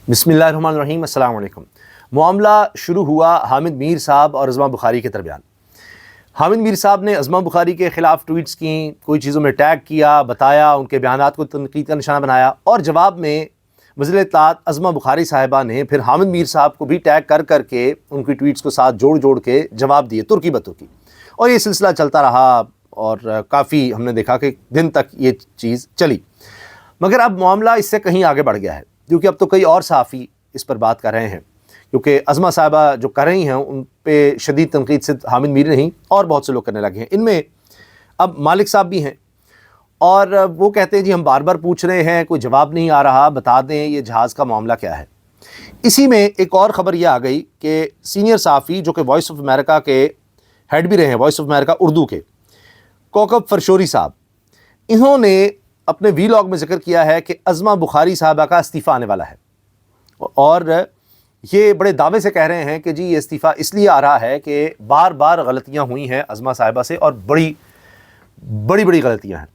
बिस्मिल्लाहिर्रहमानिर्रहीम, अस्सलाम वालेकुम। मामला शुरू हुआ हामिद मीर साहब और अज़मा बुखारी के दरमियान। हामिद मीर साहब ने अज़मा बुखारी के ख़िलाफ़ ट्वीट्स की, कोई चीज़ों में टैग किया, बताया, उनके बयानात को तनक़ीद का निशाना बनाया, और जवाब में वज़ीर इत्तलात अज़मा बुखारी साहिबा ने फिर हामिद मीर साहब को भी टैग कर कर के उनकी ट्वीट्स को साथ जोड़ जोड़ के जवाब दिए तुर्की बतुर्की। और ये सिलसिला चलता रहा और काफ़ी हमने देखा कि दिन तक ये चीज़ चली। मगर अब मामला इससे कहीं आगे बढ़ गया है, क्योंकि अब तो कई और सहाफ़ी इस पर बात कर रहे हैं, क्योंकि अज़मा साहिबा जो कर रही हैं उन पे शदीद तनक़ीद से हामिद मीर नहीं और बहुत से लोग करने लगे हैं। इनमें अब मालिक साहब भी हैं और वो कहते हैं जी हम बार बार पूछ रहे हैं, कोई जवाब नहीं आ रहा, बता दें ये जहाज़ का मामला क्या है। इसी में एक और ख़बर ये आ गई कि सीनियर सहाफ़ी जो कि वॉइस ऑफ अमेरिका के हेड भी रहे हैं, वॉइस ऑफ अमेरिका उर्दू के, कौकब फरशोरी साहब, इन्होंने अपने वीलॉग में जिक्र किया है कि अज़मा बुखारी साहबा का इस्तीफ़ा आने वाला है। और ये बड़े दावे से कह रहे हैं कि जी ये इस्तीफ़ा इसलिए आ रहा है कि बार बार गलतियां हुई हैं अज़मा साहिबा से, और बड़ी बड़ी गलतियां हैं।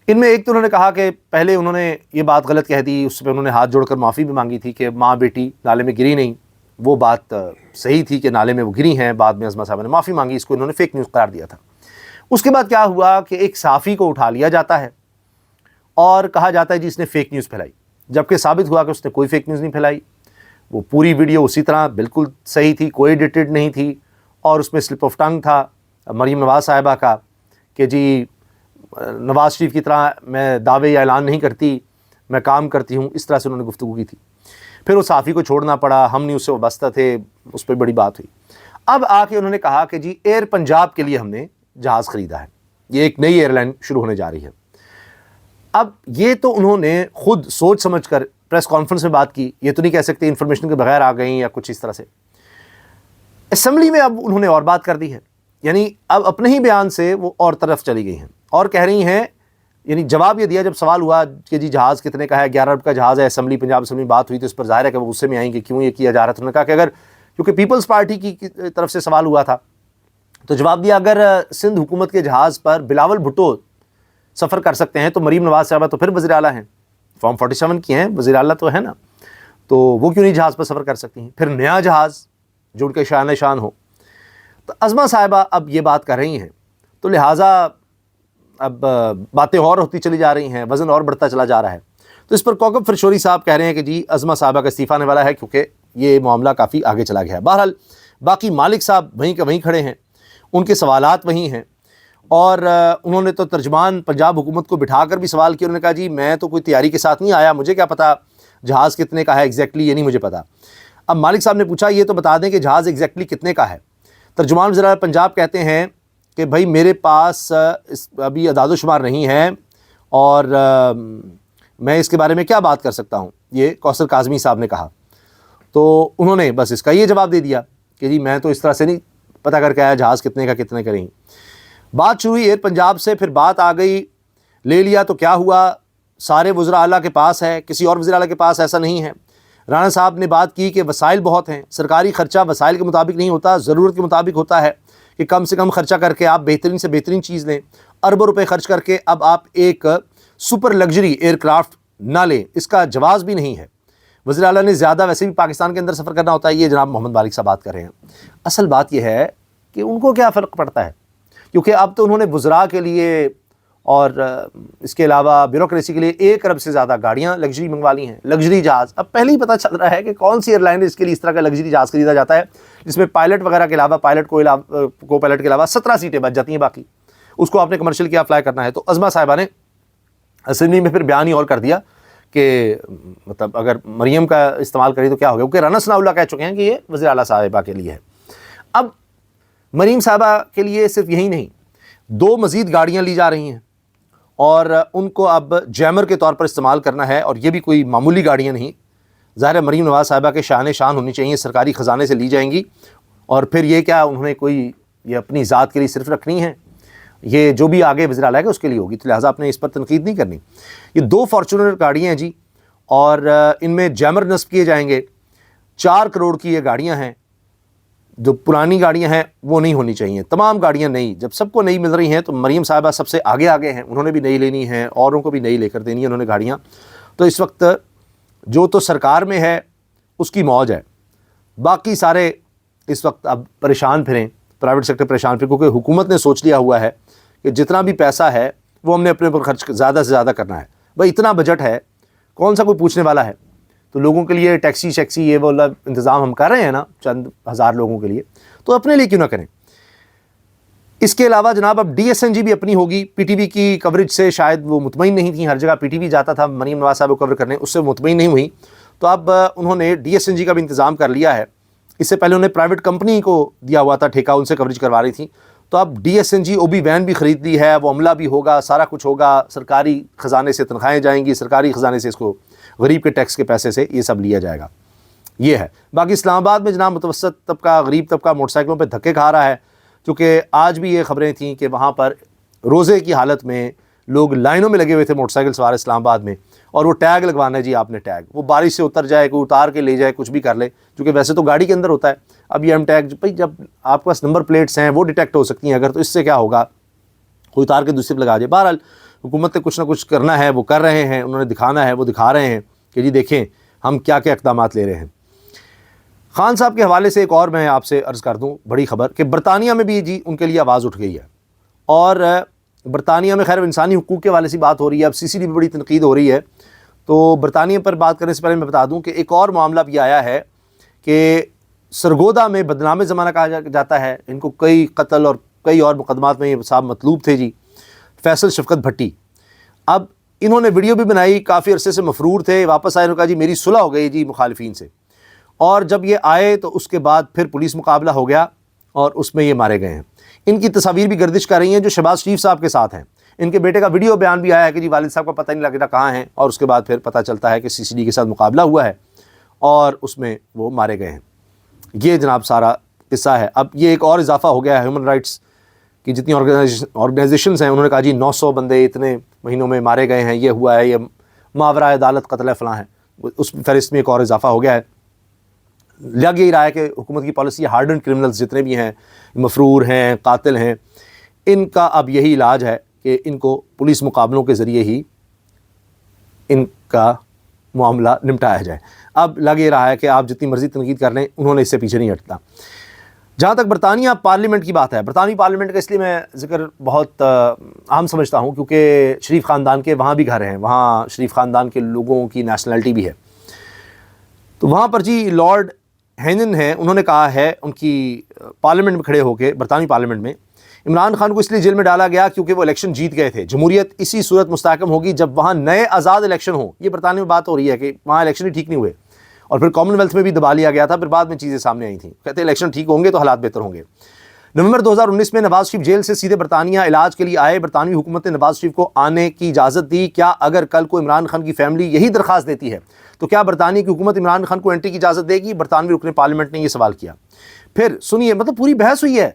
इनमें एक तो उन्होंने कहा कि पहले उन्होंने ये बात गलत कह दी, उस पर उन्होंने हाथ जोड़कर माफ़ी भी मांगी थी कि माँ बेटी नाले में गिरी नहीं। वो बात सही थी कि नाले में वो गिरी हैं, बाद में अज़मा साहिबा ने माफ़ी मांगी, इसको इन्होंने फ़ेक न्यूज़ करार दिया था। उसके बाद क्या हुआ कि एक सहाफ़ी को उठा लिया जाता है और कहा जाता है जी इसने फ़ेक न्यूज़ फैलाई, जबकि साबित हुआ कि उसने कोई फ़ेक न्यूज़ नहीं फैलाई। वो पूरी वीडियो उसी तरह बिल्कुल सही थी, कोई एडिटेड नहीं थी, और उसमें स्लिप ऑफ टंग था मरीम नवाज़ साहिबा का कि जी नवाज़ शरीफ की तरह मैं दावे या ऐलान नहीं करती, मैं काम करती हूँ, इस तरह से उन्होंने गुफ्तगू की थी। फिर वो सहाफ़ी को छोड़ना पड़ा, हम नहीं उससे वाबस्ता थे, उस पर बड़ी बात हुई। अब आके उन्होंने कहा कि जी एयर पंजाब के लिए हमने जहाज़ ख़रीदा है, ये एक नई एयरलाइन शुरू होने जा रही है। अब ये तो उन्होंने खुद सोच समझ कर प्रेस कॉन्फ्रेंस में बात की, ये तो नहीं कह सकते इन्फॉर्मेशन के बगैर आ गई या कुछ इस तरह से। असेंबली में अब उन्होंने और बात कर दी है, यानी अब अपने ही बयान से वो और तरफ चली गई हैं और कह रही हैं, यानी जवाब ये दिया जब सवाल हुआ कि जी जहाज़ कितने का है, 11 अरब का जहाज़ है। असेंबली पंजाब असेंबली में बात हुई तो इस पर जाहिर है कि वो गुस्से में आएंगे, क्यों ये किया जा रहा था। उन्होंने कहा कि अगर, क्योंकि पीपल्स पार्टी की तरफ से सवाल हुआ था, तो जवाब दिया अगर सिंध हुकूमत के जहाज़ पर बिलावल भुट्टो सफ़र कर सकते हैं तो मरीम नवाज़ साहिबा तो फिर वज़ीर आला हैं, फॉर्म 47 की हैं, वज़ीर आला तो है ना, तो वो क्यों नहीं जहाज़ पर सफ़र कर सकती हैं, फिर नया जहाज़ जो उनके शान शान हो। तो अज़मा साहिबा अब ये बात कर रही हैं, तो लिहाजा अब बातें और होती चली जा रही हैं, वज़न और बढ़ता चला जा रहा है। तो इस पर कौकब फरशोरी साहब कह रहे हैं कि जी अज़मा साहिबा का इस्तीफ़ा आने वाला है, क्योंकि ये मामला काफ़ी आगे चला गया है। बहरहाल बाकी मालिक साहब वहीं के वहीं खड़े हैं, उनके सवालात वहीं हैं, और उन्होंने तो तर्जमान पंजाब हुकूमत को बिठा कर भी सवाल किया। उन्होंने कहा जी मैं तो कोई तैयारी के साथ नहीं आया, मुझे क्या पता जहाज़ कितने का है एग्जैक्टली, ये नहीं मुझे पता। अब मालिक साहब ने पूछा ये तो बता दें कि जहाज़ एग्जैक्टली कितने का है। तर्जुमान वज़ीर पंजाब कहते हैं कि भाई मेरे पास अभी अदाद शुमार नहीं है और मैं इसके बारे में क्या बात कर सकता हूँ, ये कौसर काज़मी साहब ने कहा। तो उन्होंने बस इसका ये जवाब दे दिया कि जी मैं तो इस तरह से नहीं पता करके आया जहाज़ कितने का नहीं। बात शुरू हुई एयर पंजाब से, फिर बात आ गई, ले लिया तो क्या हुआ, सारे वज़ीर आला के पास है, किसी और वज़ीर आला के पास ऐसा नहीं है। राणा साहब ने बात की कि वसाइल बहुत हैं, सरकारी ख़र्चा वसाइल के मुताबिक नहीं होता, ज़रूरत के मुताबिक होता है कि कम से कम ख़र्चा करके आप बेहतरीन से बेहतरीन चीज़ लें। अरबों रुपए खर्च करके अब आप एक सुपर लग्जरी एयरक्राफ्ट ना लें, इसका जवाज़ भी नहीं है। वज़ीर आला ने ज़्यादा वैसे भी पाकिस्तान के अंदर सफ़र करना होता है, ये जनाब मोहम्मद मालिक साहब बात कर रहे हैं। असल बात यह है कि उनको क्या फ़र्क पड़ता है, क्योंकि अब तो उन्होंने वज़रा के लिए और इसके अलावा ब्यूरोक्रेसी के लिए 1 अरब से ज़्यादा गाड़ियाँ लग्जरी मंगवा ली हैं, लग्जरी जहाज़। अब पहले ही पता चल रहा है कि कौन सी एयरलाइन इसके लिए इस तरह का लग्जरी जहाज़ खरीदा जाता है जिसमें पायलट वगैरह के अलावा, पायलट को पायलट के अलावा 17 सीटें बच जाती हैं, बाकी उसको आपने कमर्शियल किया अप्लाई करना है। तो अज़मा साहिबा ने असेंबली में फिर बयान ही और कर दिया कि मतलब अगर मरीम का इस्तेमाल करें तो क्या हो गया, क्योंकि राना सनाउल्लाह कह चुके हैं कि ये वज़ीर आला साहिबा के लिए है। अब मरीम साहिबा के लिए सिर्फ यही नहीं, 2 मज़ीद गाड़ियाँ ली जा रही हैं और उनको अब जैमर के तौर पर इस्तेमाल करना है, और ये भी कोई मामूली गाड़ियाँ नहीं। ज़ाहिर है मरीम नवाज़ साहिबा के शान शान होनी चाहिए, सरकारी ख़जाने से ली जाएंगी, और फिर ये क्या उन्होंने कोई ये अपनी ज़ात के लिए सिर्फ रखनी है, ये जो भी आगे वज़ीर आला है उसके लिए होगी, तो लिहाजा आपने इस पर तनकीद नहीं करनी। ये 2 फॉर्चूनर गाड़ियाँ हैं जी, और इनमें जैमर नस्ब किए जाएंगे। 4 करोड़ की ये गाड़ियाँ हैं। जो पुरानी गाड़ियां हैं वो नहीं होनी चाहिए, तमाम गाड़ियां नई। जब सबको नई मिल रही हैं तो मरीम साहिबा सबसे आगे हैं, उन्होंने भी नई लेनी है, औरों को भी नई लेकर देनी है उन्होंने गाड़ियां। तो इस वक्त جو تو سرکار میں ہے اس کی موج ہے، باقی سارے اس وقت اب پریشان پھریں، پرائیویٹ سیکٹر پریشان پھریں، کیونکہ حکومت نے سوچ لیا ہوا ہے کہ جتنا بھی پیسہ ہے وہ ہم نے اپنے پر خرچ زیادہ سے زیادہ کرنا ہے۔ بھائی اتنا بجٹ ہے، کون سا کوئی پوچھنے والا ہے؟ تو لوگوں کے لیے ٹیکسی شیکسی یہ وہ انتظام ہم کر رہے ہیں نا چند ہزار لوگوں کے لیے، تو اپنے لیے کیوں نہ کریں؟ اس کے علاوہ جناب اب ڈی ایس این جی بھی اپنی ہوگی۔ پی ٹی وی کی کوریج سے شاید وہ مطمئن نہیں تھیں، ہر جگہ پی ٹی وی جاتا تھا مریم نواز صاحب کو کور کرنے، اس سے مطمئن نہیں ہوئی، تو اب انہوں نے ڈی ایس این جی کا بھی انتظام کر لیا ہے۔ اس سے پہلے انہیں پرائیویٹ کمپنی کو دیا ہوا تھا ٹھیکہ، ان سے کوریج کروا رہی تھیں، تو اب D S N G O B van بھی خرید لی ہے، وہ عملہ بھی ہوگا، سارا کچھ ہوگا، سرکاری خزانے سے تنخواہیں جائیں گی، سرکاری خزانے سے اس کو غریب کے ٹیکس کے پیسے سے یہ سب لیا جائے گا، یہ ہے۔ باقی اسلام آباد میں جناب متوسط طبقہ، غریب طبقہ موٹر سائیکلوں پہ دھکے کھا رہا ہے، کیونکہ آج بھی یہ خبریں تھیں کہ وہاں پر روزے کی حالت میں لوگ لائنوں میں لگے ہوئے تھے موٹر سائیکل سوار اسلام آباد میں، اور وہ ٹیگ لگوانا ہے جی آپ نے ٹیگ، وہ بارش سے اتر جائے، کوئی اتار کے لے جائے، کچھ بھی کر لے، کیونکہ ویسے تو گاڑی کے اندر ہوتا ہے، اب یہ ہم ٹیگ بھائی جب آپ کے پاس نمبر پلیٹس ہیں وہ ڈیٹیکٹ ہو سکتی ہیں اگر، تو اس سے کیا ہوگا، کوئی اتار کے دوسری پہ لگا دے۔ بہرحال حکومت نے کچھ نہ کچھ کرنا ہے، وہ کر رہے ہیں، انہوں نے دکھانا ہے وہ دکھا رہے ہیں کہ جی دیکھیں ہم کیا کیا اقدامات لے رہے ہیں۔ خان صاحب کے حوالے سے ایک اور میں آپ سے عرض کر دوں بڑی خبر کہ برطانیہ میں بھی جی ان کے لیے آواز اٹھ گئی ہے، اور برطانیہ میں خیر انسانی حقوق کے حوالے سے بات ہو رہی ہے، اب سی سی ڈی پہ بڑی تنقید ہو رہی ہے، تو برطانیہ پر بات کرنے سے پہلے میں بتا دوں کہ ایک اور معاملہ بھی آیا ہے کہ سرگودا میں بدنام زمانہ کہا جاتا ہے، ان کو کئی قتل اور کئی اور مقدمات میں یہ صاحب مطلوب تھے جی، فیصل شفقت بھٹی۔ اب انہوں نے ویڈیو بھی بنائی، کافی عرصے سے مفرور تھے، واپس آئے، انہوں نے کہا جی میری صلح ہو گئی جی مخالفین سے، اور جب یہ آئے تو اس کے بعد پھر پولیس مقابلہ ہو گیا اور اس میں یہ مارے گئے ہیں۔ ان کی تصاویر بھی گردش کر رہی ہیں جو شہباز شریف صاحب کے ساتھ ہیں، ان کے بیٹے کا ویڈیو بیان بھی آیا ہے کہ جی والد صاحب کا پتہ نہیں لگ رہا کہاں ہیں، اور اس کے بعد پھر پتہ چلتا ہے کہ سی سی ڈی کے ساتھ مقابلہ ہوا ہے اور اس میں وہ مارے گئے ہیں۔ یہ جناب سارا قصہ ہے۔ اب یہ ایک اور اضافہ ہو گیا ہے، ہیومن رائٹس کی جتنی آرگنائزیشنز ہیں انہوں نے کہا جی 900 بندے اتنے مہینوں میں مارے گئے ہیں، یہ ہوا ہے، یہ ماورا عدالت قتل ہے، فلاں ہے، اس فہرست میں ایک اور اضافہ ہو گیا ہے۔ لگ یہی رہا ہے کہ حکومت کی پالیسی ہارڈنڈ کرمنلز جتنے بھی ہیں، مفرور ہیں، قاتل ہیں، ان کا اب یہی علاج ہے کہ ان کو پولیس مقابلوں کے ذریعے ہی ان کا معاملہ نمٹایا جائے۔ اب لگ یہ رہا ہے کہ آپ جتنی مرضی تنقید کر لیں، انہوں نے اس سے پیچھے نہیں ہٹنا۔ جہاں تک برطانیہ پارلیمنٹ کی بات ہے، برطانوی پارلیمنٹ کا اس لیے میں ذکر بہت اہم سمجھتا ہوں کیونکہ شریف خاندان کے وہاں بھی گھر ہیں، وہاں شریف خاندان کے لوگوں کی نیشنلٹی بھی ہے، تو وہاں پر جی لارڈ ہینن ہیں، انہوں نے کہا ہے ان کی پارلیمنٹ میں کھڑے ہو کے، برطانوی پارلیمنٹ میں، عمران خان کو اس لیے جیل میں ڈالا گیا کیونکہ وہ الیکشن جیت گئے تھے، جمہوریت اسی صورت مستحکم ہوگی جب وہاں نئے آزاد الیکشن ہوں۔ یہ برطانیہ میں بات ہو رہی ہے کہ وہاں الیکشن ہی ٹھیک نہیں ہوئے، اور پھر کامن ویلتھ میں بھی دبا لیا گیا تھا، پھر بعد میں چیزیں سامنے آئی تھیں، کہتے ہیں الیکشن ٹھیک ہوں گے تو حالات بہتر ہوں گے۔ نومبر 2019 میں نواز شریف جیل سے سیدھے برطانیہ علاج کے لیے آئے، برطانوی حکومت نے نواز شریف کو آنے کی اجازت دی۔ کیا اگر کل کو عمران خان کی فیملی یہی درخواست دیتی ہے تو کیا برطانیہ کی حکومت عمران خان کو انٹری کی اجازت دے گی؟ برطانوی رکن پارلیمنٹ نے یہ سوال کیا۔ پھر سنیے، مطلب پوری بحث ہوئی ہے۔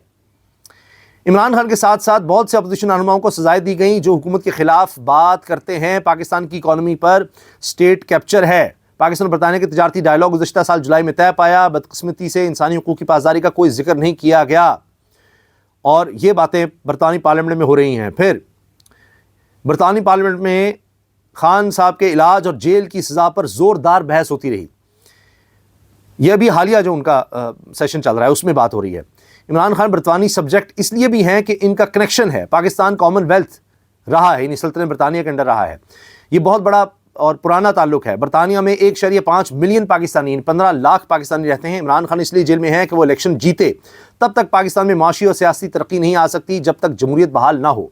عمران خان کے ساتھ ساتھ بہت سے اپوزیشن رہنماؤں کو سزائیں دی گئیں جو حکومت کے خلاف بات کرتے ہیں۔ پاکستان کی اکانومی پر اسٹیٹ کیپچر ہے۔ پاکستان اور برطانیہ کے تجارتی ڈائیلاگ گزشتہ سال جولائی میں طے پایا، بدقسمتی سے انسانی حقوق کی پاسداری کا کوئی ذکر نہیں کیا گیا، اور یہ باتیں برطانوی پارلیمنٹ میں ہو رہی ہیں۔ پھر برطانوی پارلیمنٹ میں خان صاحب کے علاج اور جیل کی سزا پر زوردار بحث ہوتی رہی۔ یہ ابھی حالیہ جو ان کا سیشن چل رہا ہے اس میں بات ہو رہی ہے۔ عمران خان برطانوی سبجیکٹ اس لیے بھی ہیں کہ ان کا کنیکشن ہے، پاکستان کامن ویلتھ رہا ہے، یعنی سلطنت برطانیہ کے انڈر رہا ہے، یہ بہت بڑا اور پرانا تعلق ہے۔ برطانیہ میں 1.5 ملین پاکستانی، 15 لاکھ پاکستانی رہتے ہیں۔ عمران خان اس لیے جیل میں ہیں کہ وہ الیکشن جیتے، تب تک پاکستان میں معاشی اور سیاسی ترقی نہیں آ سکتی جب تک جمہوریت بحال نہ ہو۔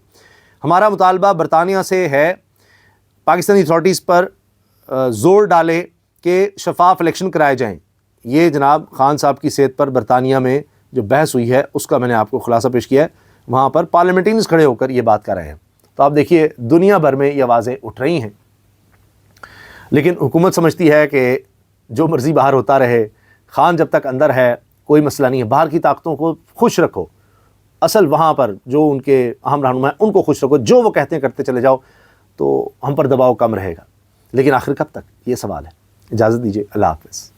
ہمارا مطالبہ برطانیہ سے ہے پاکستانی اتھارٹیز پر زور ڈالے کہ شفاف الیکشن کرائے جائیں۔ یہ جناب خان صاحب کی صحت پر برطانیہ میں جو بحث ہوئی ہے اس کا میں نے آپ کو خلاصہ پیش کیا ہے، وہاں پر پارلیمنٹینز کھڑے ہو کر یہ بات کر رہے ہیں۔ تو آپ دیکھیے دنیا بھر میں یہ آوازیں اٹھ رہی ہیں، لیکن حکومت سمجھتی ہے کہ جو مرضی باہر ہوتا رہے، خان جب تک اندر ہے کوئی مسئلہ نہیں ہے، باہر کی طاقتوں کو خوش رکھو، اصل وہاں پر جو ان کے اہم رہنما ہیں ان کو خوش رکھو، جو وہ کہتے ہیں کرتے چلے جاؤ، تو ہم پر دباؤ کم رہے گا۔ لیکن آخر کب تک، یہ سوال ہے۔ اجازت دیجیے، اللہ حافظ۔